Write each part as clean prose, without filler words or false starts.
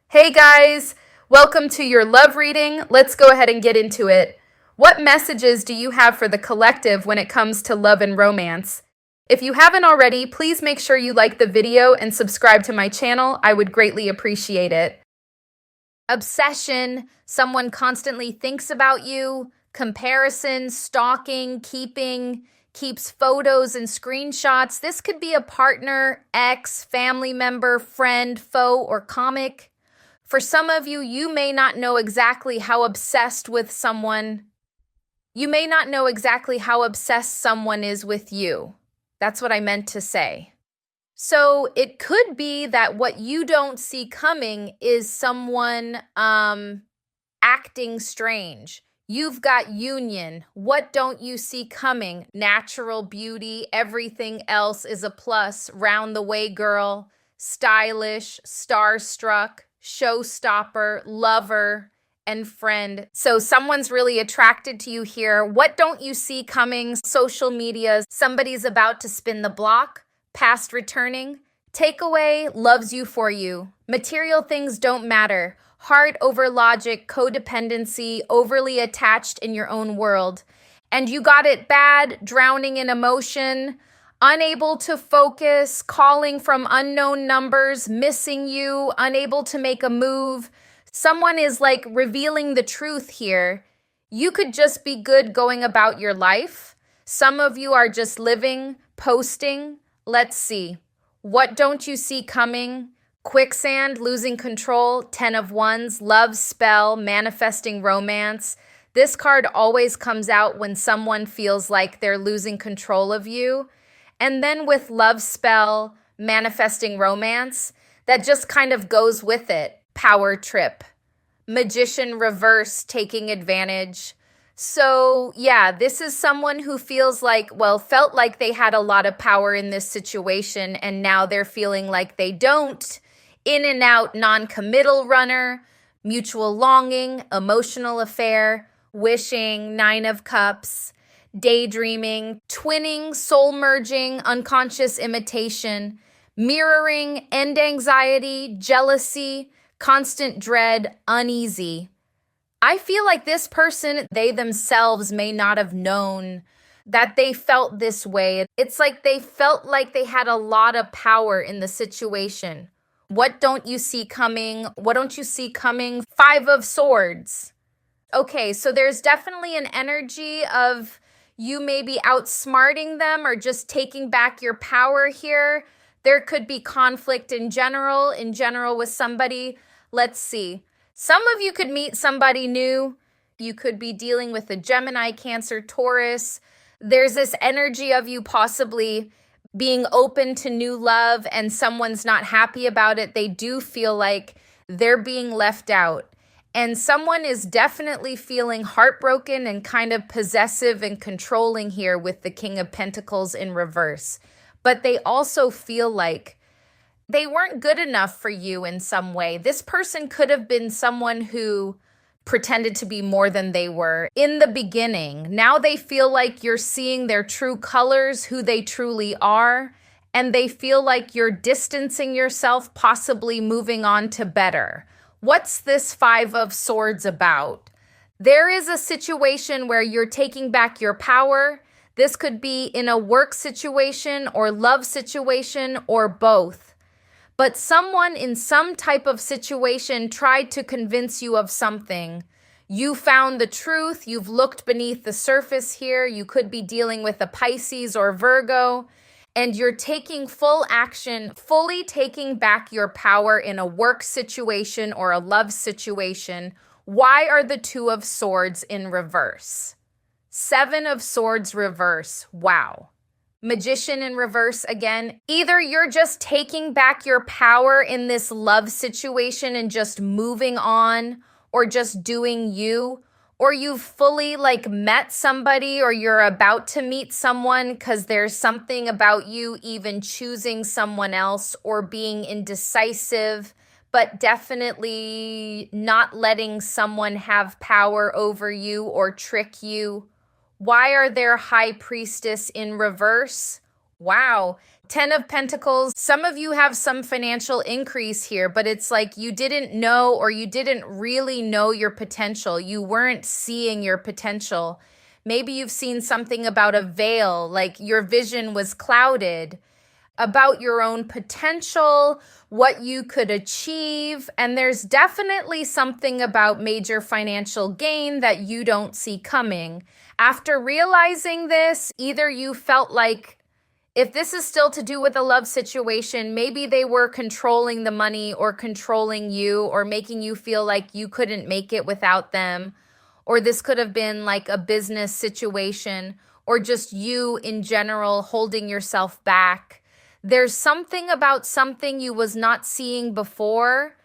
Hey guys, welcome to your love reading. Let's go ahead and get into it. What messages do you have for the collective when it comes to love and romance? If you haven't already, please make sure you like the video and subscribe to my channel. I would greatly appreciate it. Obsession, someone constantly thinks about you, comparison, stalking, keeps photos and screenshots. This could be a partner, ex, family member, friend, foe, or comic. For some of you, you may not know exactly how obsessed with someone. You may not know exactly how obsessed someone is with you. That's what I meant to say. So it could be that what you don't see coming is someone acting strange. You've got union. What don't you see coming? Natural beauty. Everything else is a plus. Round the way girl. Stylish. Starstruck. Showstopper. Lover. And friend. So someone's really attracted to you here. What don't you see coming? Social media. Somebody's about to spin the block. Past returning. Takeaway, loves you for you. Material things don't matter. Heart over logic, codependency, overly attached in your own world. And you got it bad, drowning in emotion, unable to focus, calling from unknown numbers, missing you, unable to make a move. Someone is like revealing the truth here. You could just be good going about your life. Some of you are just living, posting. Let's see. What don't you see coming? Quicksand, losing control, 10 of Wands, love spell, manifesting romance. This card always comes out when someone feels like they're losing control of you. And then with love spell, manifesting romance, that just kind of goes with it. Power trip. Magician reverse, taking advantage. So yeah, this is someone who feels like, felt like they had a lot of power in this situation, and now they're feeling like they don't. In and out, non-committal runner, mutual longing, emotional affair, wishing, 9 of Cups, daydreaming, twinning, soul merging, unconscious imitation, mirroring, end anxiety, jealousy, constant dread, uneasy. I feel like this person, they themselves may not have known that they felt this way. It's like they felt like they had a lot of power in the situation. What don't you see coming? What don't you see coming? 5 of Swords. Okay, so there's definitely an energy of you maybe outsmarting them or just taking back your power here. There could be conflict in general with somebody. Let's see. Some of you could meet somebody new. You could be dealing with a Gemini, Cancer, Taurus. There's this energy of you possibly being open to new love and someone's not happy about it. They do feel like they're being left out. And someone is definitely feeling heartbroken and kind of possessive and controlling here with the King of Pentacles in reverse. But they also feel like they weren't good enough for you in some way. This person could have been someone who pretended to be more than they were in the beginning. Now they feel like you're seeing their true colors, who they truly are, and they feel like you're distancing yourself, possibly moving on to better. What's this 5 of Swords about? There is a situation where you're taking back your power. This could be in a work situation or love situation or both. But someone in some type of situation tried to convince you of something. You found the truth. You've looked beneath the surface here. You could be dealing with a Pisces or Virgo, and you're taking full action, fully taking back your power in a work situation or a love situation. Why are the 2 of Swords in reverse? 7 of Swords reverse. Wow. Magician in reverse again. Either you're just taking back your power in this love situation and just moving on or just doing you, or you've fully met somebody or you're about to meet someone because there's something about you even choosing someone else or being indecisive, but definitely not letting someone have power over you or trick you. Why are there High Priestess in reverse? Wow, Ten of Pentacles. Some of you have some financial increase here, but it's like you didn't know, or you didn't really know your potential. You weren't seeing your potential. Maybe you've seen something about a veil, like your vision was clouded about your own potential, what you could achieve. And there's definitely something about major financial gain that you don't see coming. After realizing this, either you felt like, if this is still to do with a love situation, maybe they were controlling the money or controlling you or making you feel like you couldn't make it without them. Or this could have been like a business situation, or just you in general holding yourself back. There's something about something you was not seeing before,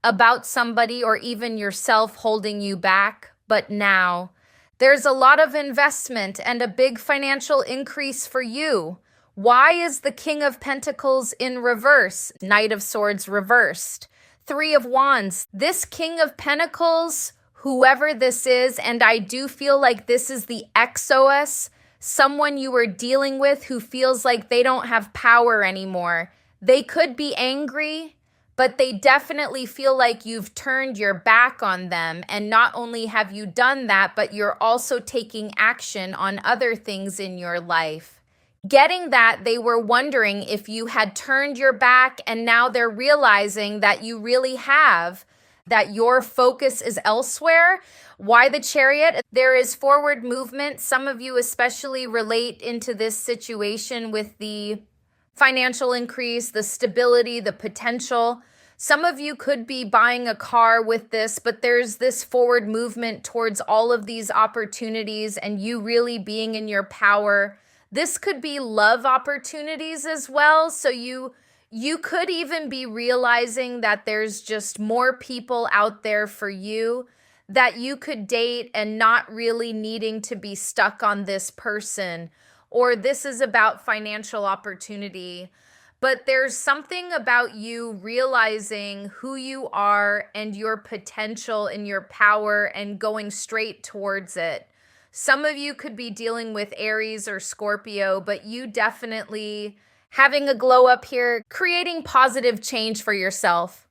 about somebody or even yourself holding you back, but now there's a lot of investment and a big financial increase for you. Why is the King of Pentacles in reverse? Knight of Swords reversed. Three of Wands. This King of Pentacles, whoever this is, and I do feel like this is the XOS, someone you were dealing with who feels like they don't have power anymore. They could be angry, but they definitely feel like you've turned your back on them. And not only have you done that, but you're also taking action on other things in your life. Getting that they were wondering if you had turned your back, and now they're realizing that you really have, that your focus is elsewhere. Why the Chariot? There is forward movement. Some of you especially relate into this situation with the financial increase, the stability, the potential. Some of you could be buying a car with this, but there's this forward movement towards all of these opportunities and you really being in your power. This could be love opportunities as well. So you could even be realizing that there's just more people out there for you that you could date and not really needing to be stuck on this person. Or this is about financial opportunity. But there's something about you realizing who you are and your potential and your power and going straight towards it. Some of you could be dealing with Aries or Scorpio, but you definitely having a glow up here, creating positive change for yourself.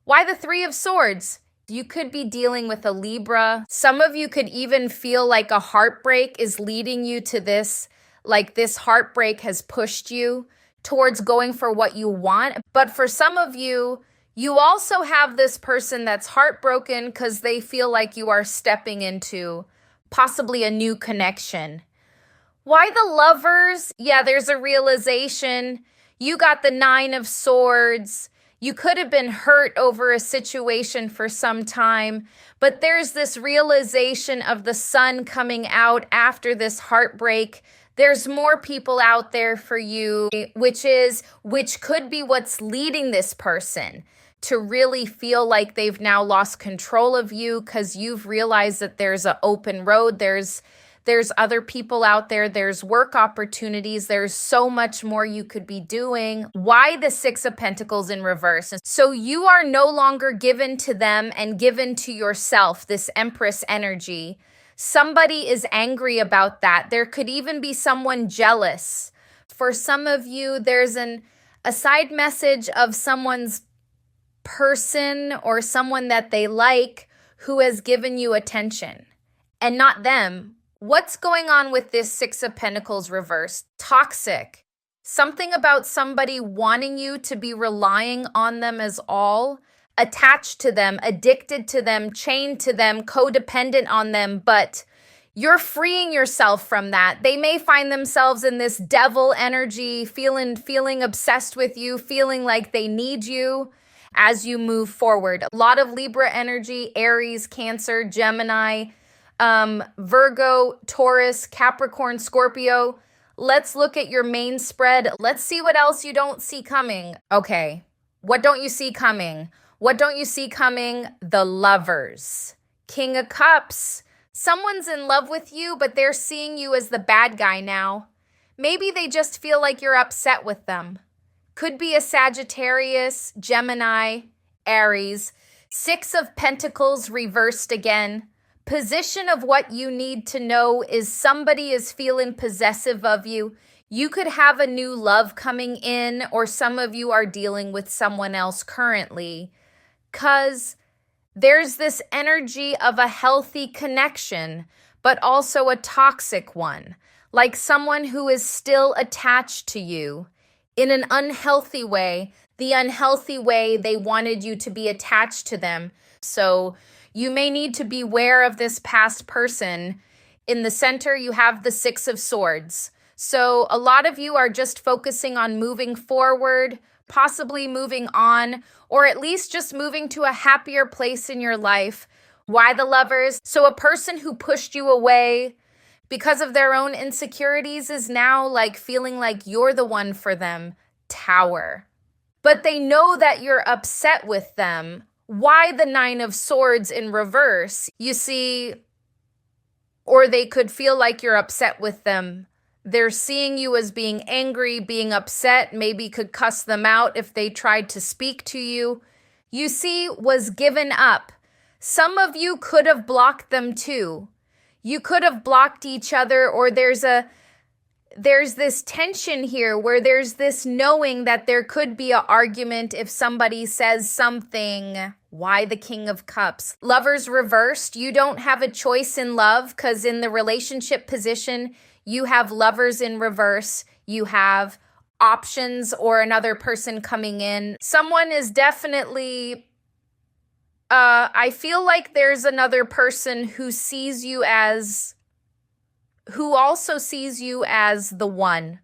Why the Three of Swords? You could be dealing with a Libra. Some of you could even feel like a heartbreak is leading you to this, like this heartbreak has pushed you towards going for what you want. But for some of you, you also have this person that's heartbroken because they feel like you are stepping into possibly a new connection. Why the Lovers? Yeah, there's a realization. You got the Nine of Swords. You could have been hurt over a situation for some time, but there's this realization of the sun coming out after this heartbreak. There's more people out there for you, which could be what's leading this person to really feel like they've now lost control of you because you've realized that there's an open road. There's other people out there. There's work opportunities. There's so much more you could be doing. Why the Six of Pentacles in reverse? So you are no longer given to them and given to yourself, this Empress energy. Somebody is angry about that. There could even be someone jealous. For some of you, there's a side message of someone's person or someone that they like who has given you attention and not them. What's going on with this Six of Pentacles reverse? Toxic. Something about somebody wanting you to be relying on them as all, attached to them, addicted to them, chained to them, codependent on them, but you're freeing yourself from that. They may find themselves in this devil energy, feeling obsessed with you, feeling like they need you as you move forward. A lot of Libra energy, Aries, Cancer, Gemini, Virgo, Taurus, Capricorn, Scorpio. Let's look at your main spread. Let's see what else you don't see coming. Okay, what don't you see coming? What don't you see coming? The Lovers. King of Cups. Someone's in love with you, but they're seeing you as the bad guy now. Maybe they just feel like you're upset with them. Could be a Sagittarius, Gemini, Aries. Six of Pentacles reversed again. Position of what you need to know is somebody is feeling possessive of you. You could have a new love coming in, or some of you are dealing with someone else currently, because there's this energy of a healthy connection, but also a toxic one, like someone who is still attached to you in an unhealthy way, the unhealthy way they wanted you to be attached to them. So you may need to be aware of this past person. In the center, you have the Six of Swords. So a lot of you are just focusing on moving forward, possibly moving on, or at least just moving to a happier place in your life. Why the Lovers? So a person who pushed you away because of their own insecurities is now like feeling like you're the one for them. Tower. But they know that you're upset with them. Why the Nine of Swords in reverse? You see, or they could feel like you're upset with them. They're seeing you as being angry, being upset, maybe could cuss them out if they tried to speak to you. You see, was given up. Some of you could have blocked them too. You could have blocked each other, or there's this tension here where there's this knowing that there could be an argument if somebody says something. Why the King of Cups? Lovers reversed. You don't have a choice in love, because in the relationship position, you have Lovers in reverse. You have options or another person coming in. Someone is definitely, I feel like there's another person who also sees you as the one.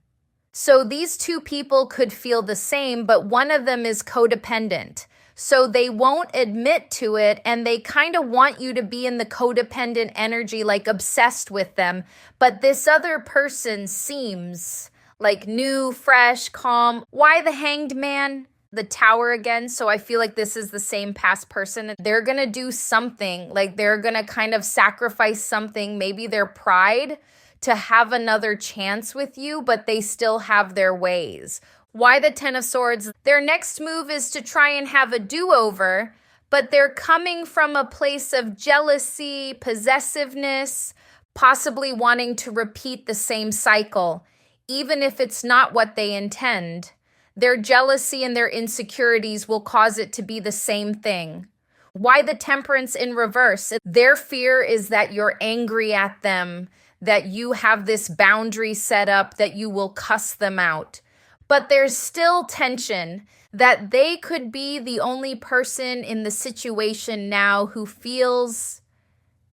So these two people could feel the same, but one of them is codependent. So they won't admit to it, and they kind of want you to be in the codependent energy, like obsessed with them. But this other person seems like new, fresh, calm. Why the Hanged Man? The Tower again. So I feel like this is the same past person. They're going to do something, like they're going to kind of sacrifice something, maybe their pride, to have another chance with you, but they still have their ways. Why the Ten of Swords? Their next move is to try and have a do-over, but they're coming from a place of jealousy, possessiveness, possibly wanting to repeat the same cycle, even if it's not what they intend. Their jealousy and their insecurities will cause it to be the same thing. Why the Temperance in reverse? Their fear is that you're angry at them, that you have this boundary set up, that you will cuss them out. But there's still tension that they could be the only person in the situation now who feels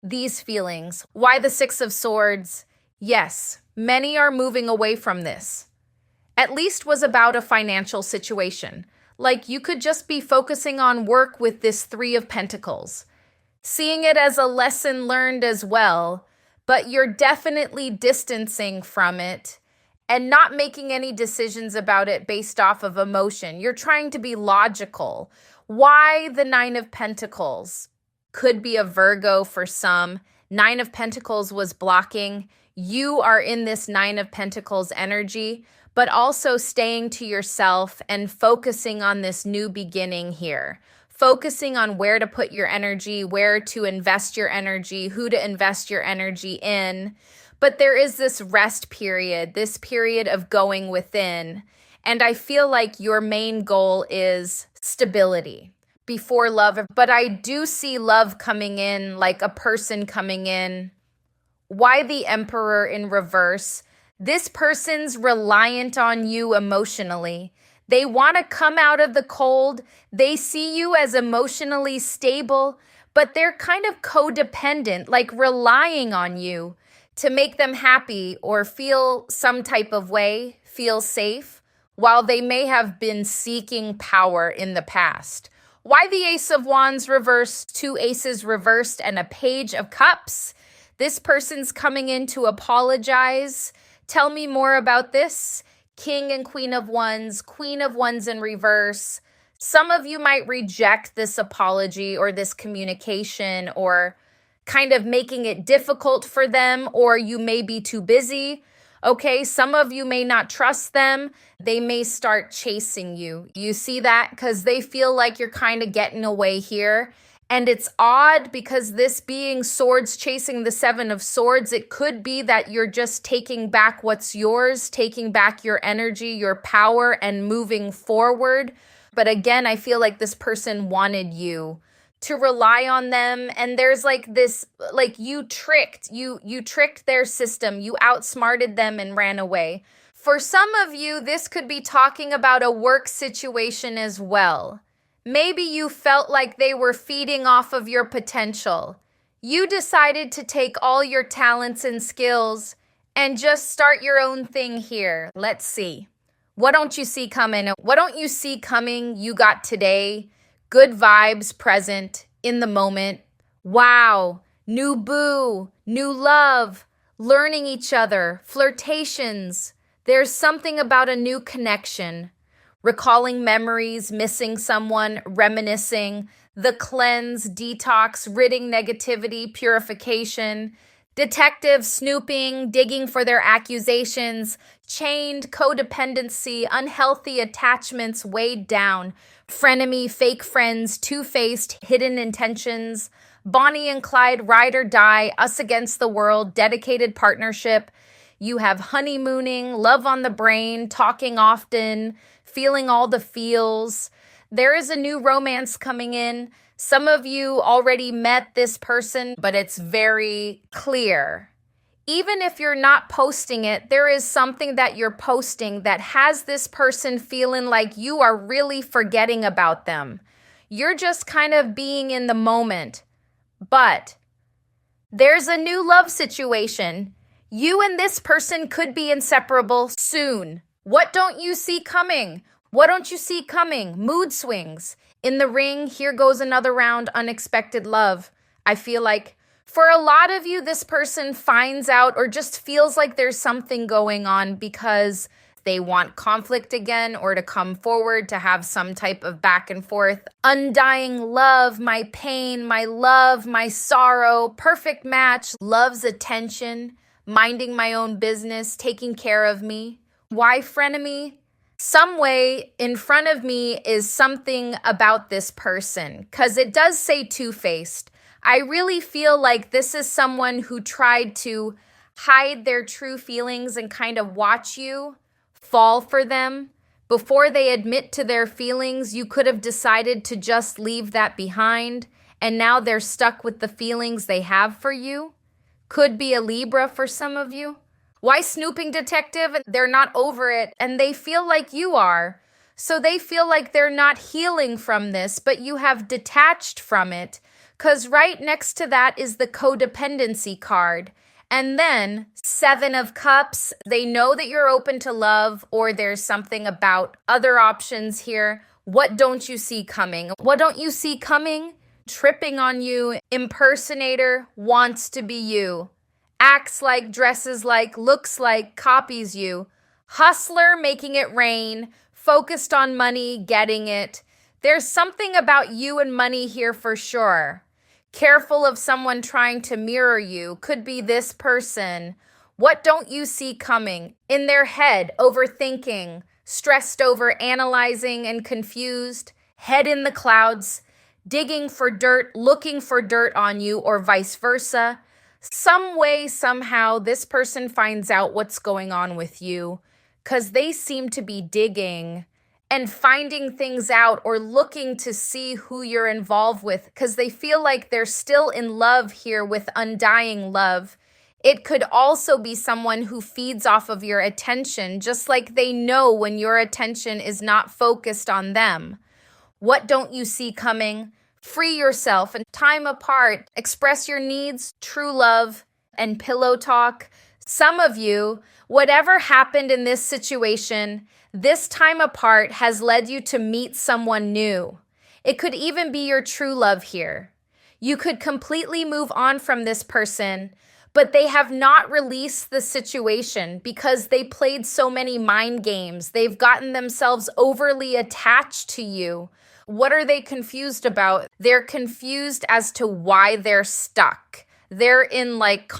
these feelings. Why the Six of Swords? Yes, many are moving away from this. At least was about a financial situation. Like you could just be focusing on work with this Three of Pentacles. Seeing it as a lesson learned as well, but you're definitely distancing from it and not making any decisions about it based off of emotion. You're trying to be logical. Why the Nine of Pentacles? Could be a Virgo for some. Nine of Pentacles was blocking. You are in this Nine of Pentacles energy, but also staying to yourself and focusing on this new beginning here. Focusing on where to put your energy, where to invest your energy, who to invest your energy in. But there is this rest period, this period of going within. And I feel like your main goal is stability before love. But I do see love coming in, like a person coming in. Why the Emperor in reverse? This person's reliant on you emotionally. They want to come out of the cold. They see you as emotionally stable, but they're kind of codependent, like relying on you to make them happy or feel some type of way, feel safe, while they may have been seeking power in the past. Why the Ace of Wands reversed, two aces reversed, and a Page of Cups? This person's coming in to apologize. Tell me more about this. King and Queen of Wands in reverse. Some of you might reject this apology or this communication, or kind of making it difficult for them, or you may be too busy. Okay, some of you may not trust them. They may start chasing you. You see that? Because they feel like you're kind of getting away here. And it's odd because this being swords chasing the Seven of Swords, it could be that you're just taking back what's yours, taking back your energy, your power, and moving forward. But again, I feel like this person wanted you to rely on them. And there's like this, like you tricked their system. You outsmarted them and ran away. For some of you, this could be talking about a work situation as well. Maybe you felt like they were feeding off of your potential. You decided to take all your talents and skills and just start your own thing here. Let's see. What don't you see coming? What don't you see coming you got today? Good vibes present in the moment. Wow. New boo, new love, learning each other, flirtations. There's something about a new connection. Recalling memories, missing someone, reminiscing, the cleanse, detox, ridding negativity, purification, detective snooping, digging for their accusations, chained, codependency, unhealthy attachments weighed down, frenemy, fake friends, two-faced, hidden intentions, Bonnie and Clyde, ride or die, us against the world, dedicated partnership. You have honeymooning, love on the brain, talking often, feeling all the feels. There is a new romance coming in. Some of you already met this person, but it's very clear. Even if you're not posting it, there is something that you're posting that has this person feeling like you are really forgetting about them. You're just kind of being in the moment. But there's a new love situation. You and this person could be inseparable soon. What don't you see coming? What don't you see coming? Mood swings. In the ring, here goes another round, unexpected love. I feel like for a lot of you, this person finds out or just feels like there's something going on because they want conflict again or to come forward to have some type of back and forth. Undying love, my pain, my love, my sorrow, perfect match, love's attention, minding my own business, taking care of me. Why frenemy? Some way in front of me is something about this person because it does say two-faced. I really feel like this is someone who tried to hide their true feelings and kind of watch you fall for them. Before they admit to their feelings, you could have decided to just leave that behind, and now they're stuck with the feelings they have for you. Could be a Libra for some of you. Why snooping detective? They're not over it, and they feel like you are. So they feel like they're not healing from this, but you have detached from it, because right next to that is the codependency card. And then 7 of Cups, they know that you're open to love, or there's something about other options here. What don't you see coming? What don't you see coming? Tripping on you, impersonator, wants to be you. Acts like, dresses like, looks like, copies you. Hustler, making it rain, focused on money, getting it. There's something about you and money here for sure. Careful of someone trying to mirror you. Could be this person. What don't you see coming? In their head, overthinking, stressed over, analyzing and confused, head in the clouds, digging for dirt, looking for dirt on you, or vice versa. Some way, somehow, this person finds out what's going on with you because they seem to be digging and finding things out or looking to see who you're involved with because they feel like they're still in love here with undying love. It could also be someone who feeds off of your attention, just like they know when your attention is not focused on them. What don't you see coming? Free yourself and time apart. Express your needs, true love, and pillow talk. Some of you, whatever happened in this situation, this time apart has led you to meet someone new. It could even be your true love here. You could completely move on from this person, but they have not released the situation because they played so many mind games. They've gotten themselves overly attached to you. What are they confused about? They're confused as to why they're stuck. They're in like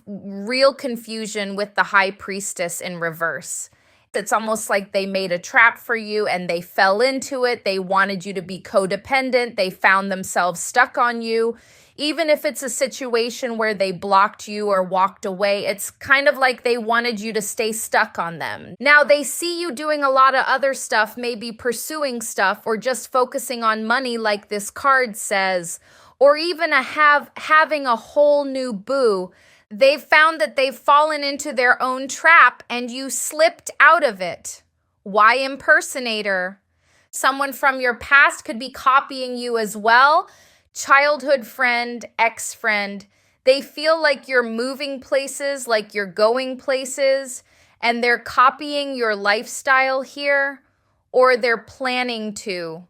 real confusion with the High Priestess in reverse. It's almost like they made a trap for you and they fell into it. They wanted you to be codependent. They found themselves stuck on you. Even if it's a situation where they blocked you or walked away, it's kind of like they wanted you to stay stuck on them. Now, they see you doing a lot of other stuff, maybe pursuing stuff or just focusing on money like this card says, or even having a whole new boo. They've found that they've fallen into their own trap and you slipped out of it. Why impersonator? Someone from your past could be copying you as well. Childhood friend, ex-friend. They feel like you're moving places, like you're going places, and they're copying your lifestyle here, or they're planning to.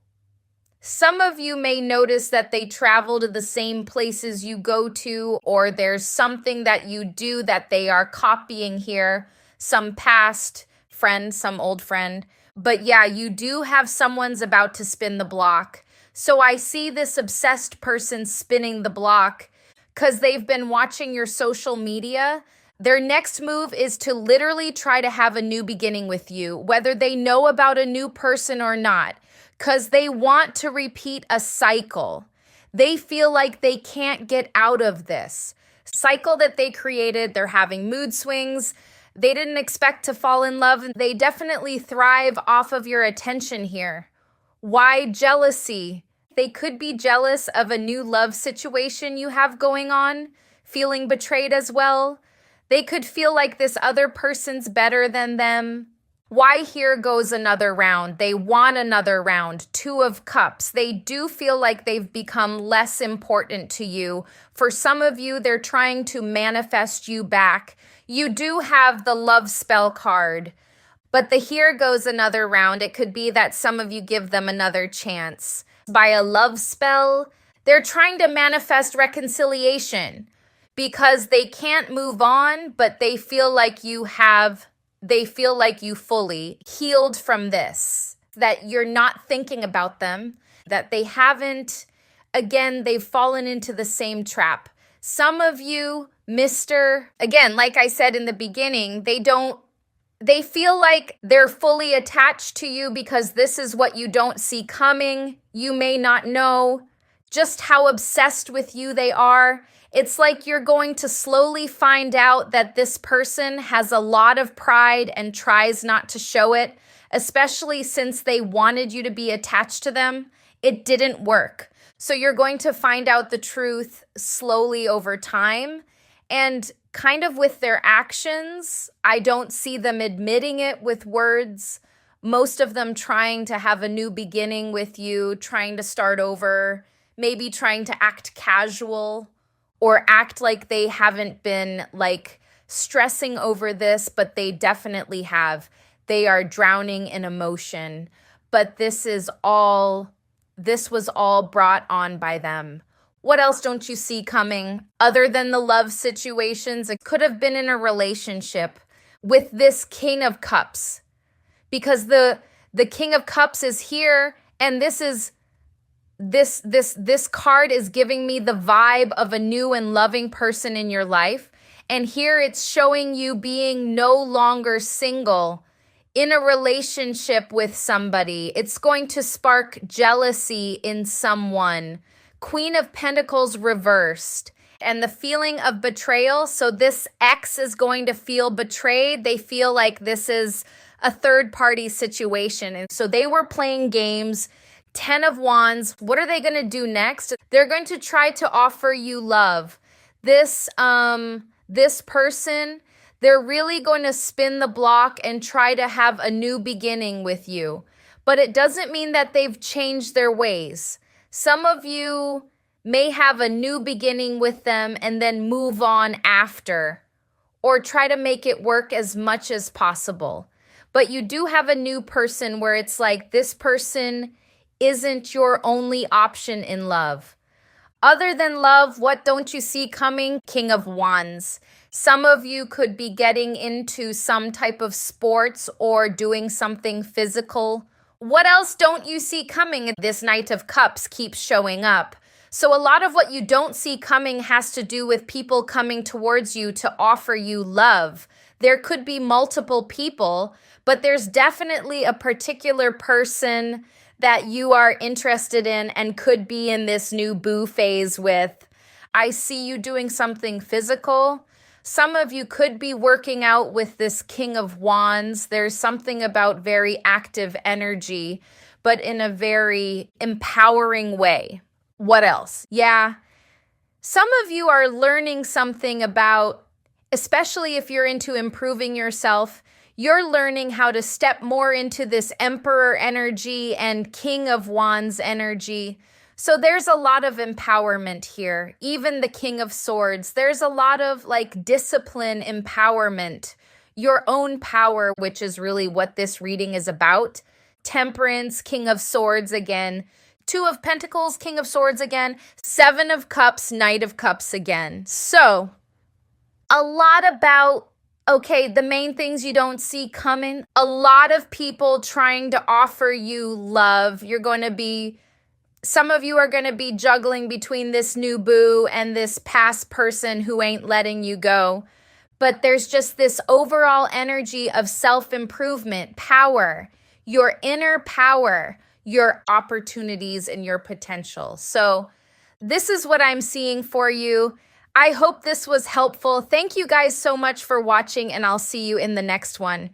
Some of you may notice that they travel to the same places you go to, or there's something that you do that they are copying here, some past friend, some old friend. But yeah, you do have someone's about to spin the block. So I see this obsessed person spinning the block because they've been watching your social media. Their next move is to literally try to have a new beginning with you, whether they know about a new person or not. Because they want to repeat a cycle. They feel like they can't get out of this cycle that they created. They're having mood swings. They didn't expect to fall in love. They definitely thrive off of your attention here. Why jealousy? They could be jealous of a new love situation you have going on, feeling betrayed as well. They could feel like this other person's better than them. Why here goes another round? They want another round. 2 of Cups. They do feel like they've become less important to you. For some of you, they're trying to manifest you back. You do have the love spell card, but the here goes another round. It could be that some of you give them another chance. By a love spell, they're trying to manifest reconciliation because they can't move on, but they feel like you fully healed from this, that you're not thinking about them, that they haven't, again, they've fallen into the same trap. Some of you, again, like I said in the beginning, they feel like they're fully attached to you because this is what you don't see coming. You may not know just how obsessed with you they are. It's like you're going to slowly find out that this person has a lot of pride and tries not to show it, especially since they wanted you to be attached to them. It didn't work. So you're going to find out the truth slowly over time. And kind of with their actions, I don't see them admitting it with words. Most of them trying to have a new beginning with you, trying to start over, maybe trying to act casual or act like they haven't been like stressing over this, but they definitely have. They are drowning in emotion, but this was all brought on by them. What else don't you see coming other than the love situations? It could have been in a relationship with this King of Cups, because the King of Cups is here, and this card is giving me the vibe of a new and loving person in your life. And here it's showing you being no longer single, in a relationship with somebody. It's going to spark jealousy in someone. Queen of Pentacles reversed, and the feeling of betrayal. So this ex is going to feel betrayed. They feel like this is a third-party situation. And so they were playing games. 10 of Wands. What are they going to do next? They're going to try to offer you love. This person, they're really going to spin the block and try to have a new beginning with you. But it doesn't mean that they've changed their ways. Some of you may have a new beginning with them and then move on after, or try to make it work as much as possible. But you do have a new person where it's like this person isn't your only option in love. Other than love, what don't you see coming? King of Wands. Some of you could be getting into some type of sports or doing something physical. What else don't you see coming? This Knight of Cups keeps showing up. So a lot of what you don't see coming has to do with people coming towards you to offer you love. There could be multiple people, but there's definitely a particular person that you are interested in and could be in this new boo phase with. I see you doing something physical. Some of you could be working out with this King of Wands. There's something about very active energy, but in a very empowering way. What else? Yeah. Some of you are learning something about, especially if you're into improving yourself, you're learning how to step more into this Emperor energy and King of Wands energy. So there's a lot of empowerment here. Even the King of Swords, there's a lot of like discipline, empowerment, your own power, which is really what this reading is about. Temperance, King of Swords again. Two of Pentacles, King of Swords again. Seven of Cups, Knight of Cups again. So a lot about, okay, the main things you don't see coming. A lot of people trying to offer you love. Some of you are going to be juggling between this new boo and this past person who ain't letting you go. But there's just this overall energy of self-improvement, power, your inner power, your opportunities and your potential. So this is what I'm seeing for you. I hope this was helpful. Thank you guys so much for watching, and I'll see you in the next one.